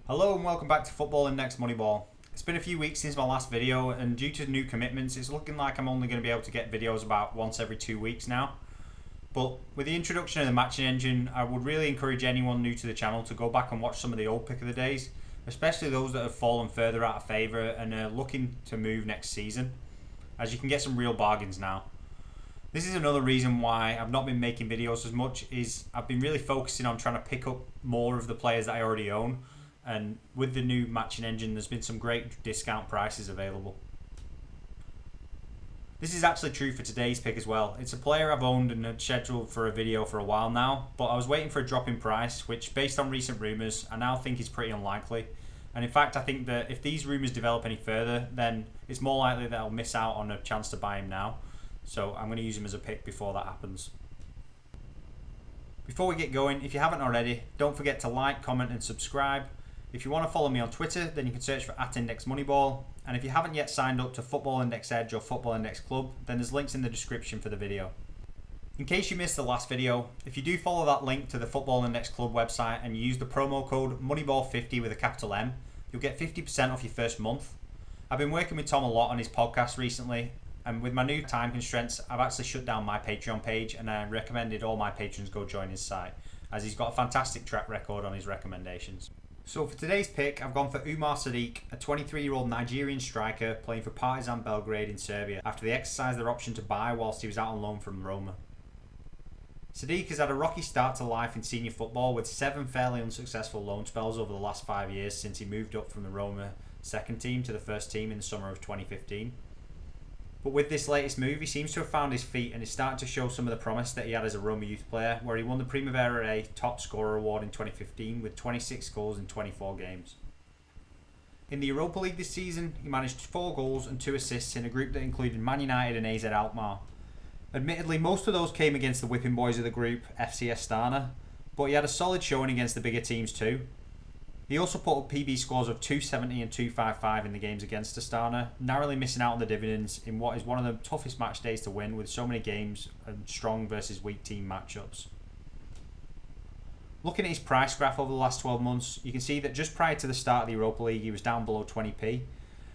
Hello and welcome back to Football Index Moneyball. It's been a few weeks since my last video, and due to new commitments it's looking like I'm only going to be able to get videos about once every 2 weeks now. But with the introduction of the matching engine, I would really encourage anyone new to the channel to go back and watch some of the old pick of the days, especially those that have fallen further out of favour and are looking to move next season, as you can get some real bargains now. This is another reason why I've not been making videos as much, is I've been really focusing on trying to pick up more of the players that I already own. And with the new matching engine, there's been some great discount prices available. This is actually true for today's pick as well. It's a player I've owned and had scheduled for a video for a while now, but I was waiting for a drop in price, which based on recent rumours, I now think is pretty unlikely. And in fact, I think that if these rumours develop any further, then it's more likely that I'll miss out on a chance to buy him now. So I'm going to use him as a pick before that happens. Before we get going, if you haven't already, don't forget to like, comment and subscribe. If you want to follow me on Twitter, then you can search for @IndexMoneyball. And if you haven't yet signed up to Football Index Edge or Football Index Club, then there's links in the description for the video. In case you missed the last video, if you do follow that link to the Football Index Club website and you use the promo code Moneyball50 with a capital M, you'll get 50% off your first month. I've been working with Tom a lot on his podcast recently, and with my new time constraints, I've actually shut down my Patreon page, and I recommended all my patrons go join his site, as he's got a fantastic track record on his recommendations. So for today's pick, I've gone for Umar Sadiq, a 23-year-old Nigerian striker playing for Partizan Belgrade in Serbia after they exercised their option to buy whilst he was out on loan from Roma. Sadiq has had a rocky start to life in senior football with 7 fairly unsuccessful loan spells over the last 5 years since he moved up from the Roma second team to the first team in the summer of 2015. But with this latest move, he seems to have found his feet and is starting to show some of the promise that he had as a Roma youth player, where he won the Primavera A top scorer award in 2015 with 26 goals in 24 games. In the Europa League this season, he managed 4 goals and 2 assists in a group that included Man United and AZ Alkmaar. Admittedly, most of those came against the whipping boys of the group, FC Astana, but he had a solid showing against the bigger teams too. He also put up PB scores of 270 and 255 in the games against Astana, narrowly missing out on the dividends in what is one of the toughest match days to win with so many games and strong versus weak team matchups. Looking at his price graph over the last 12 months, you can see that just prior to the start of the Europa League he was down below 20p.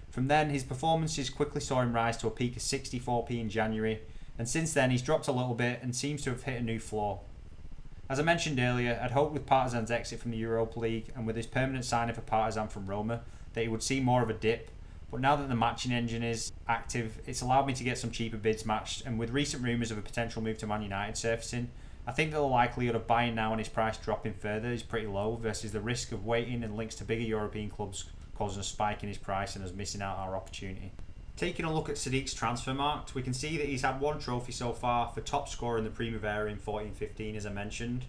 From then his performances quickly saw him rise to a peak of 64p in January, and since then he's dropped a little bit and seems to have hit a new floor. As I mentioned earlier, I'd hoped with Partizan's exit from the Europa League and with his permanent signing for Partizan from Roma that he would see more of a dip, but now that the matching engine is active, it's allowed me to get some cheaper bids matched, and with recent rumours of a potential move to Man United surfacing, I think that the likelihood of buying now and his price dropping further is pretty low versus the risk of waiting and links to bigger European clubs causing a spike in his price and us missing out on our opportunity. Taking a look at Sadiq's Transfermarkt, we can see that he's had 1 trophy so far for top scorer in the Primavera in 14-15 as I mentioned,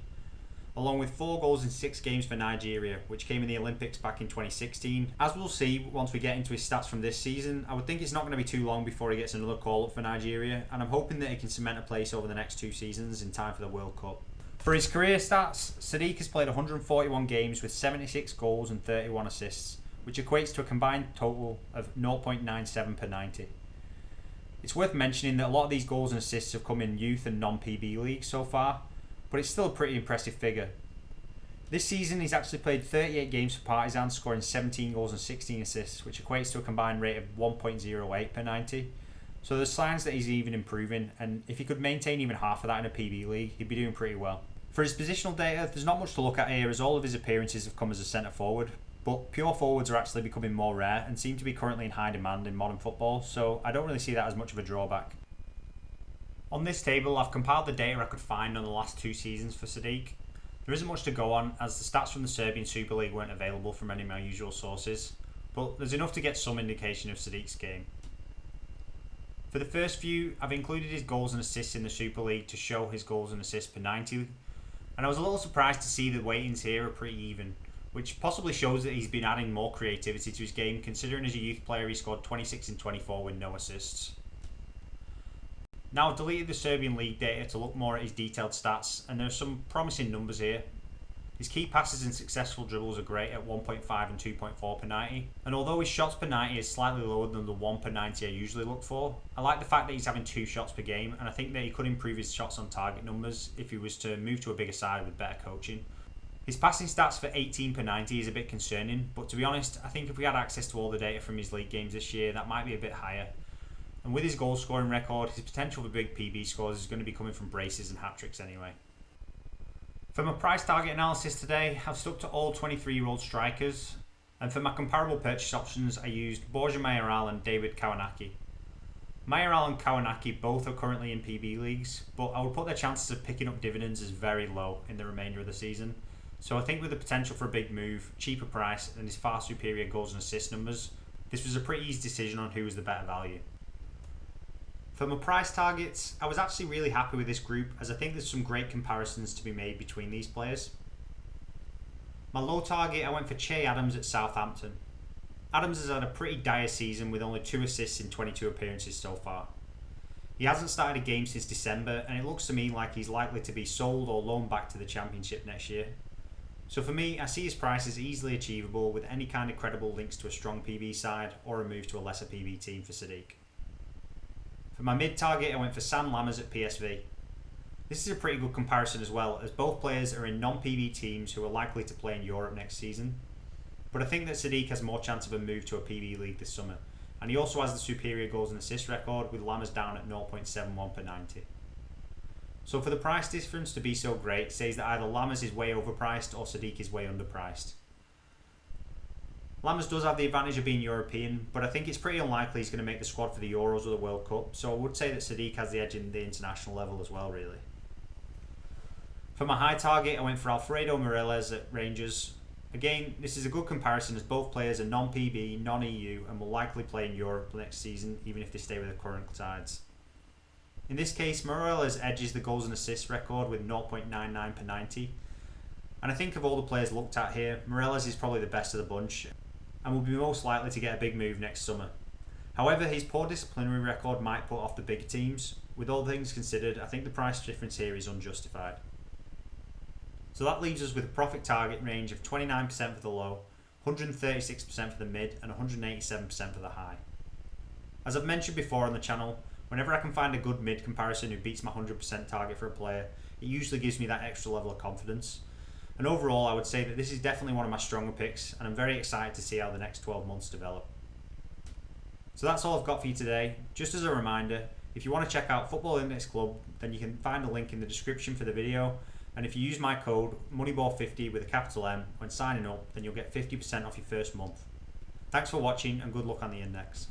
along with 4 goals in 6 games for Nigeria, which came in the Olympics back in 2016. As we'll see once we get into his stats from this season, I would think it's not going to be too long before he gets another call up for Nigeria, and I'm hoping that he can cement a place over the next 2 seasons in time for the World Cup. For his career stats, Sadiq has played 141 games with 76 goals and 31 assists, which equates to a combined total of 0.97 per 90. It's worth mentioning that a lot of these goals and assists have come in youth and non-PB leagues so far, but it's still a pretty impressive figure. This season he's actually played 38 games for Partizan, scoring 17 goals and 16 assists, which equates to a combined rate of 1.08 per 90. So there's signs that he's even improving, and if he could maintain even half of that in a PB league, he'd be doing pretty well. For his positional data, there's not much to look at here as all of his appearances have come as a centre forward, but pure forwards are actually becoming more rare and seem to be currently in high demand in modern football, so I don't really see that as much of a drawback. On this table, I've compiled the data I could find on the last 2 seasons for Sadiq. There isn't much to go on, as the stats from the Serbian Super League weren't available from any of my usual sources, but there's enough to get some indication of Sadiq's game. For the first few, I've included his goals and assists in the Super League to show his goals and assists per 90, and I was a little surprised to see the weightings here are pretty even, which possibly shows that he's been adding more creativity to his game, considering as a youth player he scored 26 in 24 with no assists. Now I've deleted the Serbian League data to look more at his detailed stats, and there are some promising numbers here. His key passes and successful dribbles are great at 1.5 and 2.4 per 90, and although his shots per 90 is slightly lower than the 1 per 90 I usually look for, I like the fact that he's having 2 shots per game, and I think that he could improve his shots on target numbers if he was to move to a bigger side with better coaching. His passing stats for 18 per 90 is a bit concerning, but to be honest, I think if we had access to all the data from his league games this year, that might be a bit higher. And with his goal scoring record, his potential for big PB scores is going to be coming from braces and hat-tricks anyway. For my price target analysis today, I've stuck to all 23-year-old strikers, and for my comparable purchase options, I used Borja Mayoral and David Kawanaki. Mayoral and Kawanaki both are currently in PB leagues, but I would put their chances of picking up dividends as very low in the remainder of the season. So I think with the potential for a big move, cheaper price, and his far superior goals and assist numbers, this was a pretty easy decision on who was the better value. For my price targets, I was actually really happy with this group as I think there's some great comparisons to be made between these players. My low target, I went for Che Adams at Southampton. Adams has had a pretty dire season with only 2 assists in 22 appearances so far. He hasn't started a game since December, and it looks to me like he's likely to be sold or loaned back to the Championship next year. So for me, I see his price as easily achievable with any kind of credible links to a strong PB side or a move to a lesser PB team for Sadiq. For my mid target, I went for Sam Lammers at PSV. This is a pretty good comparison as well, as both players are in non-PB teams who are likely to play in Europe next season. But I think that Sadiq has more chance of a move to a PB league this summer, and he also has the superior goals and assist record with Lammers down at 0.71 per 90. So for the price difference to be so great, it says that either Lammers is way overpriced or Sadiq is way underpriced. Lammers does have the advantage of being European, but I think it's pretty unlikely he's going to make the squad for the Euros or the World Cup, so I would say that Sadiq has the edge in the international level as well, really. For my high target, I went for Alfredo Morelos at Rangers. Again, this is a good comparison as both players are non-PB, non-EU and will likely play in Europe next season, even if they stay with the current sides. In this case, Morelos edges the goals and assists record with 0.99 per 90. And I think of all the players looked at here, Morelos is probably the best of the bunch and will be most likely to get a big move next summer. However, his poor disciplinary record might put off the bigger teams. With all things considered, I think the price difference here is unjustified. So that leaves us with a profit target range of 29% for the low, 136% for the mid and 187% for the high. As I've mentioned before on the channel, whenever I can find a good mid comparison who beats my 100% target for a player, it usually gives me that extra level of confidence. And overall, I would say that this is definitely one of my stronger picks, and I'm very excited to see how the next 12 months develop. So that's all I've got for you today. Just as a reminder, if you want to check out Football Index Club, then you can find a link in the description for the video. And if you use my code Moneyball50 with a capital M when signing up, then you'll get 50% off your first month. Thanks for watching and good luck on the index.